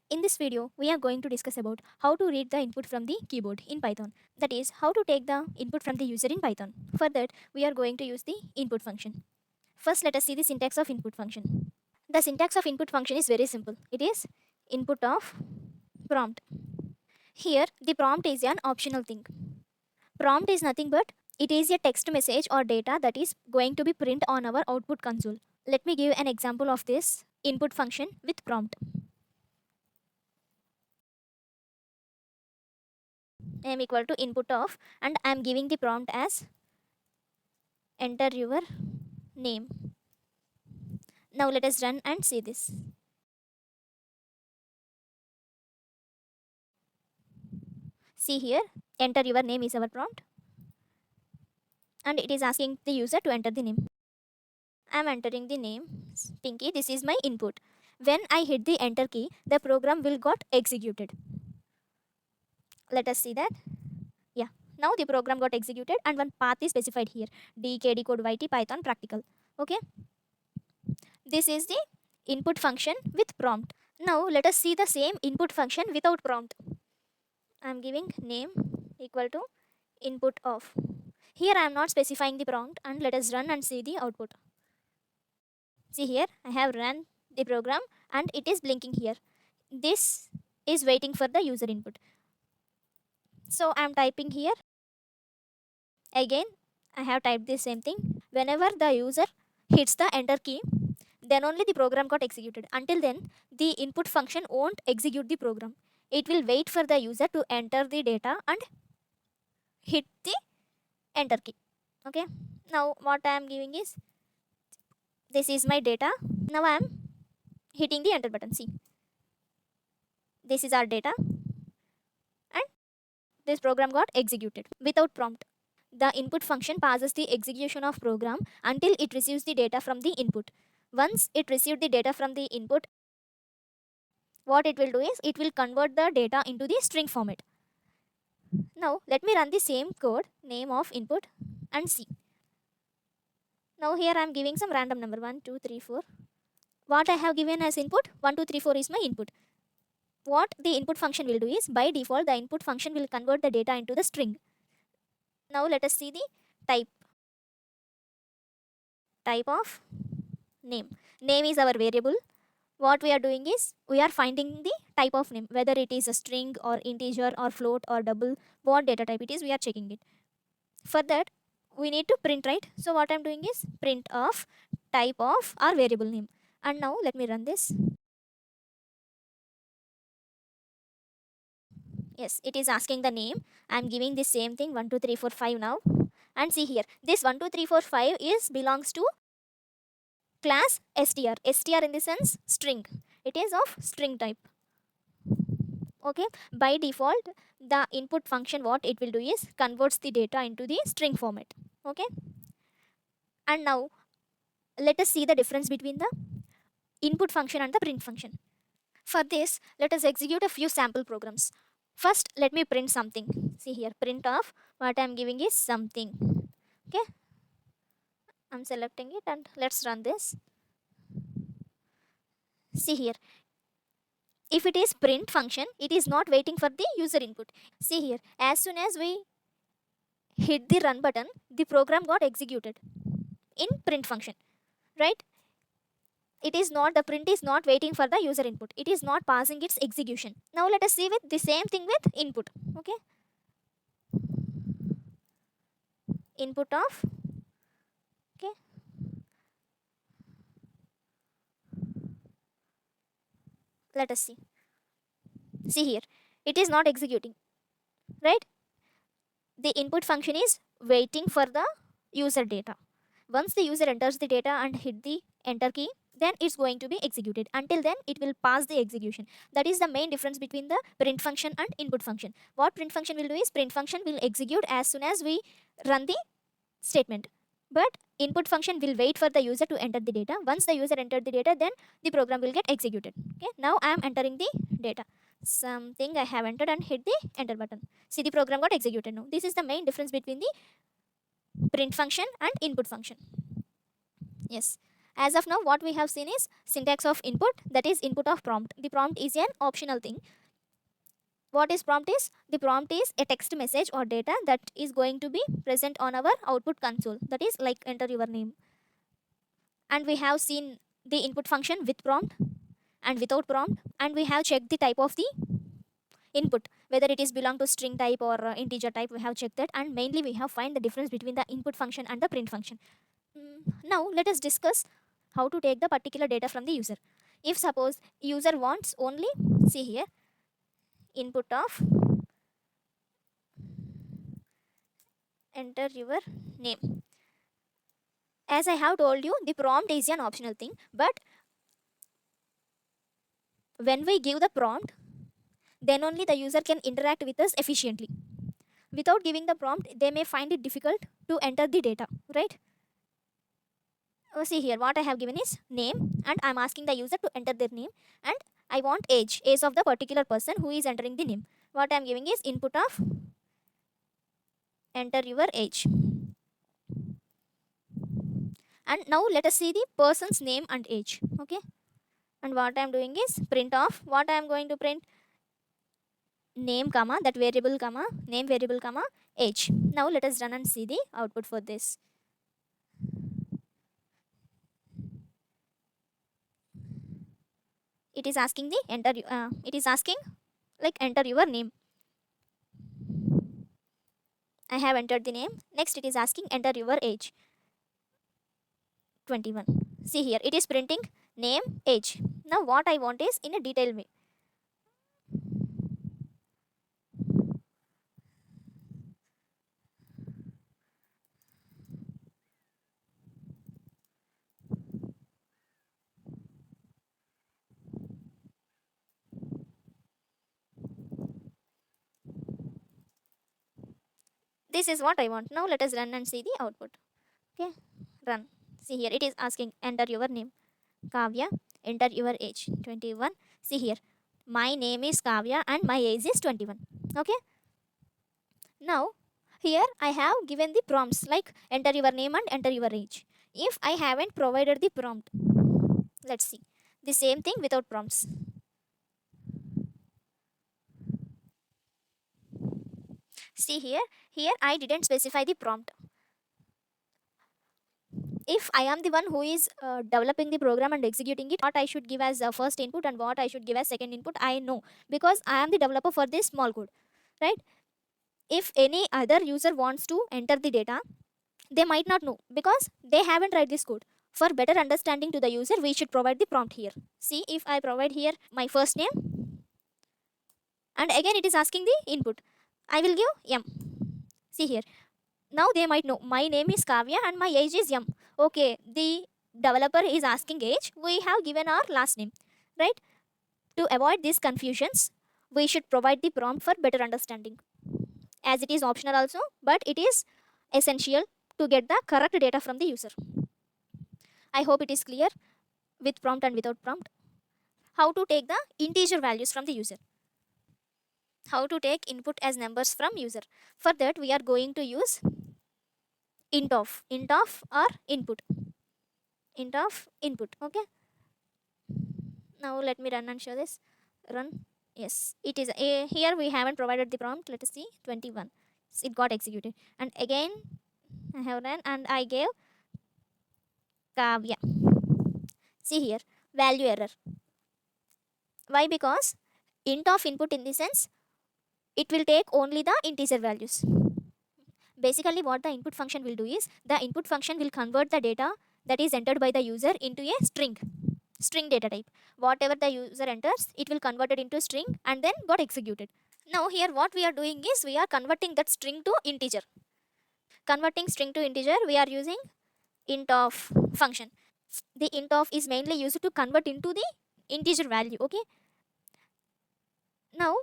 In this video, we are going to discuss about how to read the input from the keyboard in Python. That is, how to take the input from the user in Python. For that, we are going to use the input function. First, let us see the syntax of input function. The syntax of input function is very simple. It is input of prompt. Here, the prompt is an optional thing. Prompt is nothing but it is a text message or data that is going to be print on our output console. Let me give an example of this input function with prompt. I am equal to input of, and I am giving the prompt as enter your name. Now let us run and see this. See here, enter your name is our prompt, and it is asking the user to enter the name. I am entering the name Pinky. This is my input. When I hit the enter key, the program will got executed. Let us see that. Yeah, now the program got executed and one path is specified here, dkd code yt python practical. Okay, this is the input function with prompt. Now let us see the same input function without prompt. I am giving name equal to input of. Here I am not specifying the prompt, and let us run and see the output. See here, I have run the program and it is blinking here. This is waiting for the user input. So I am typing here. Again, I have typed the same thing. Whenever the user hits the enter key, then only the program got executed. Until then, the input function won't execute the program. It will wait for the user to enter the data and hit the enter key. Okay, now what I am giving is, this is my data. Now I am hitting the enter button. See, this is our data, and this program got executed without prompt. The input function passes the execution of program until it receives the data from the input. Once it received the data from the input, what it will do is it will convert the data into the string format. Now let me run the same code, name of input, and see. Now here I am giving some random number 1 2 3 4. What I have given as input 1 2 3 4 is my input. What the input function will do is, by default the input function will convert the data into the string. Now let us see the type. Type of name. Name is our variable. What we are doing is we are finding the type of name, whether it is a string or integer or float or double, what data type it is, we are checking it. For that we need to print, right? So what I'm doing is print of type of our variable name. And now let me run this. Yes, it is asking the name. I'm giving the same thing 1 2 3 4 5 now. And see here, this 1 2 3 4 5 is belongs to class str. Str in the sense string. It is of string type. Okay, by default the input function, what it will do is converts the data into the string format. Okay, and now let us see the difference between the input function and the print function. For this, let us execute a few sample programs. First, let me print something. See here, print of what I am giving is something. Okay, I'm selecting it and let's run this. See here, if it is print function, it is not waiting for the user input. See here, as soon as we hit the run button, the program got executed in print function, right? It is not, the print is not waiting for the user input. It is not passing its execution. Now let us see with the same thing with input. Okay, input of, okay, let us see. See here, it is not executing, right? The input function is waiting for the user data. Once the user enters the data and hit the enter key, then it's going to be executed. Until then, it will pass the execution. That is the main difference between the print function and input function. What print function will do is, print function will execute as soon as we run the statement, but input function will wait for the user to enter the data. Once the user entered the data, then the program will get executed. Okay, now I am entering the data, something I have entered, and hit the enter button. See, the program got executed now. This is the main difference between the print function and input function. Yes, As of now, what we have seen is syntax of input, that is input of prompt. The prompt is an optional thing. What is prompt is? The prompt is a text message or data that is going to be present on our output console. That is like enter your name. And we have seen the input function with prompt and without prompt, and we have checked the type of the input, whether it is belong to string type or integer type. We have checked that, and mainly we have find the difference between the input function and the print function. Now let us discuss how to take the particular data from the user. If suppose user wants only, see here, input of enter your name. As I have told you, the prompt is an optional thing, but when we give the prompt, then only the user can interact with us efficiently. Without giving the prompt, they may find it difficult to enter the data, right? See here, what I have given is name, and I'm asking the user to enter their name, and I want age of the particular person who is entering the name. What I'm giving is input of enter your age. And now let us see the person's name and age. Okay. And what I'm doing is print of what I'm going to print, name comma that variable comma name variable comma age. Now let us run and see the output for this. It is asking the enter. It is asking like enter your name. I have entered the name. Next, it is asking enter your age. 21. See here, it is printing name, age. Now what I want is in a detailed way. This is what I want. Now let us run and see the output. Okay, run. See here, it is asking enter your name, Kavya, enter your age, 21. See here, my name is Kavya and my age is 21. Okay, now here I have given the prompts like enter your name and enter your age. If I haven't provided the prompt, let's see the same thing without prompts. See here I didn't specify the prompt. If I am the one who is developing the program and executing it, what I should give as first input and what I should give as second input, I know, because I am the developer for this small code, right? If any other user wants to enter the data, they might not know because they haven't read this code. For better understanding to the user, we should provide the prompt here. See, if I provide here my first name, and again it is asking the input, I will give M. See here, now they might know my name is Kavya and my age is M. Okay, the developer is asking age, we have given our last name, right? To avoid these confusions, we should provide the prompt for better understanding, as it is optional also, but it is essential to get the correct data from the user. I hope it is clear with prompt and without prompt. How to take the integer values from the user. How to take input as numbers from user. For that we are going to use int of or input. Int of input. Okay. Now let me run and show this. Run. Yes, it is here we haven't provided the prompt. Let us see 21. It got executed. And again I have run and I gave Kavya. See here, value error. Why? Because int of input in the sense it will take only the integer values. Basically what the input function will do is the input function will convert the data that is entered by the user into a string data type. Whatever the user enters, it will convert it into string and then got executed. Now here what we are doing is we are converting that string to integer. Converting string to integer, we are using int of function. The int of is mainly used to convert into the integer value. Okay. Now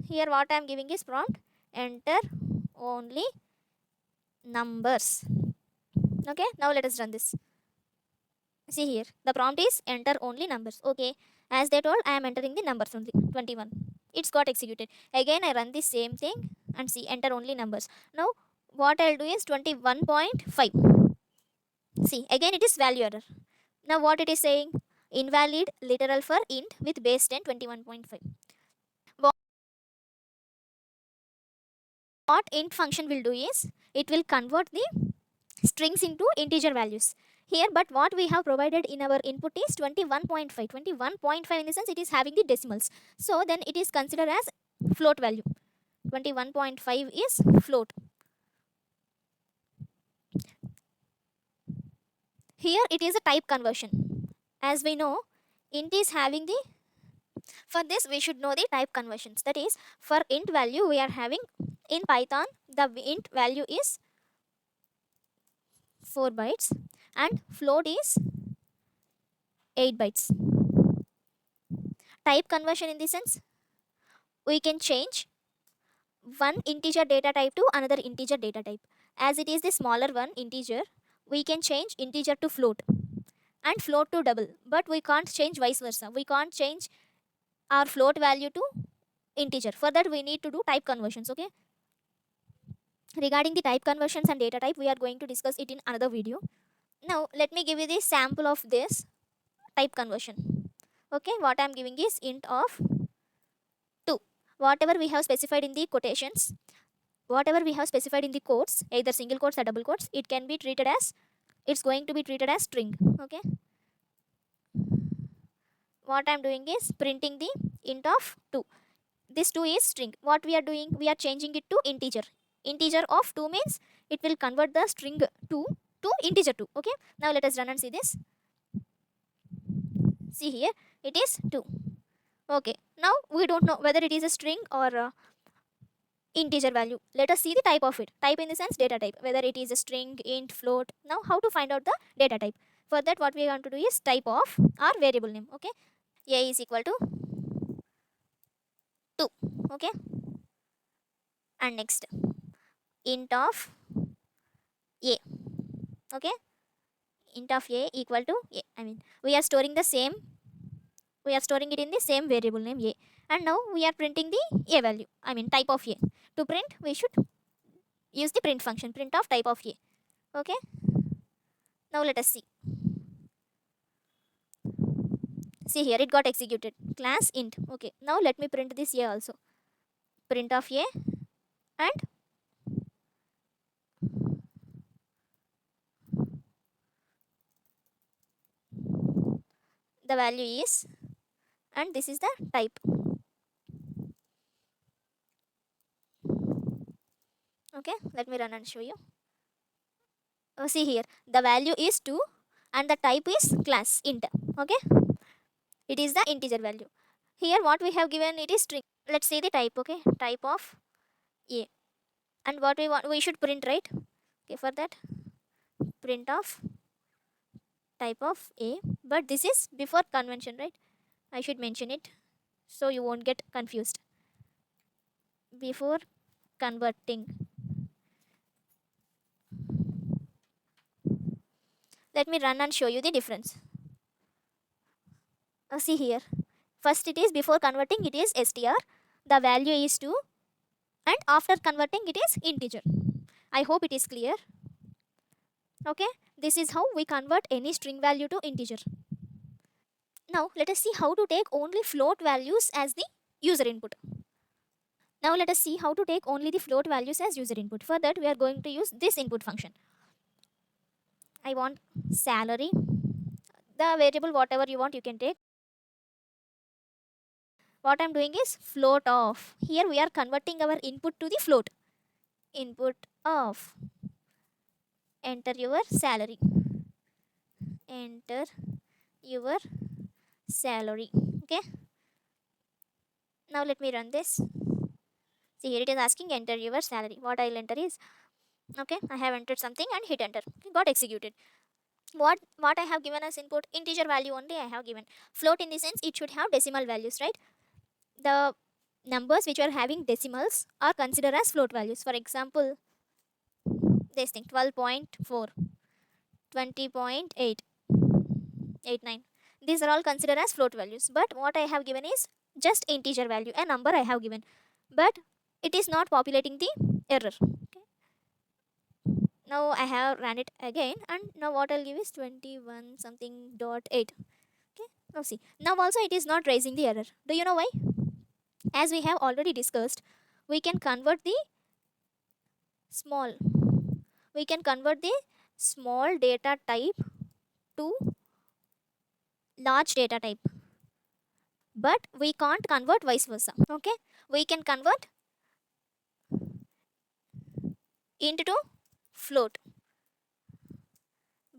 here what I am giving is prompt enter only numbers. Okay. Now let us run this. See here, the prompt is enter only numbers. Okay, as they told, I am entering the numbers only, 21. It's got executed. Again I run the same thing and see enter only numbers. Now what I'll do is 21.5. See, again it is value error. Now what it is saying? Invalid literal for int with base 10 21.5. What int function will do is it will convert the strings into integer values here, but what we have provided in our input is 21.5. 21.5 in the sense it is having the decimals, so then it is considered as float value. 21.5 is float. Here it is a type conversion. As we know, int is having the, for this we should know the type conversions. That is, for int value we are having in Python, the int value is 4 bytes and float is 8 bytes. Type conversion in the sense we can change one integer data type to another integer data type. As it is the smaller one, integer, we can change integer to float and float to double, but we can't change vice versa. We can't change our float value to integer. For that we need to do type conversions. Okay, regarding the type conversions and data type we are going to discuss it in another video. Now let me give you the sample of this type conversion. Okay, what I am giving is int of 2. Whatever we have specified in the quotations, whatever we have specified in the quotes, either single quotes or double quotes, it can be treated as, it's going to be treated as string. Okay, what I'm doing is printing the int of 2. This 2 is string. What we are doing, we are changing it to integer. Integer of 2 means it will convert the string 2 to integer 2. Okay, now let us run and see this. See here, it is 2. Okay, now we don't know whether it is a string or a integer value. Let us see the type of it. Type in the sense data type, whether it is a string, int, float. Now how to find out the data type? For that what we want to do is type of our variable name. Okay, a is equal to 2. Okay, and next int of a. Okay, int of a equal to a. I mean we are storing the same, we are storing it in the same variable name a, and now we are printing the a value, I mean type of a. To print we should use the print function, print of type of a. Okay, now let us see. See here, it got executed, class int. Okay, now let me print this a also, print of a, and the value is, and this is the type. Okay, let me run and show you. See here, the value is 2 and the type is class int. Okay, it is the integer value. Here what we have given, it is string. Let's see the type. Okay, type of a, and what we want, we should print, right? Okay, for that print of type of a, but this is before convention, right? I should mention it so you won't get confused. Before converting, let me run and show you the difference. See here, first it is before converting, it is str, the value is 2, and after converting it is integer. I hope it is clear. Okay, this is how we convert any string value to integer. Now let us see how to take only float values as the user input. Now let us see how to take only the float values as user input. For that we are going to use this input function. I want salary, the variable whatever you want you can take. What I'm doing is float of. Here we are converting our input to the float. Input of, enter your salary, enter your salary. Okay, now let me run this. See here, it is asking enter your salary. What I'll enter is, okay, I have entered something and hit enter. Okay, got executed. What I have given as input, integer value only I have given. Float in the sense it should have decimal values, right? The numbers which are having decimals are considered as float values. For example, this thing 12.4, 20.8, 89. These are all considered as float values. But what I have given is just integer value, a number I have given. But it is not populating the error. Okay. Now I have ran it again, and now what I'll give is 21 something dot 8. Okay, now see, now also it is not raising the error. Do you know why? As we have already discussed, we can convert the small we can convert the small data type to large data type, but we can't convert vice versa. Okay, we can convert int to float,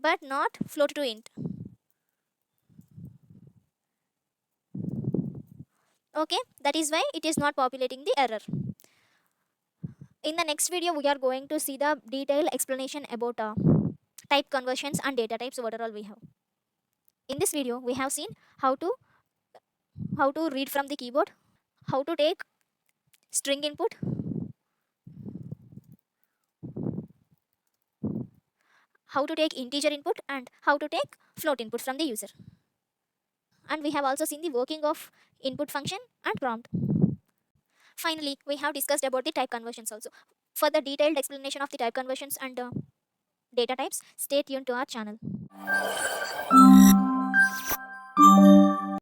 but not float to int. Okay, that is why it is not populating the error. In the next video we are going to see the detailed explanation about type conversions and data types overall we have. In this video we have seen how to read from the keyboard, how to take string input, how to take integer input, and how to take float input from the user. And we have also seen the working of input function and prompt. Finally, we have discussed about the type conversions also. For the detailed explanation of the type conversions and data types, stay tuned to our channel.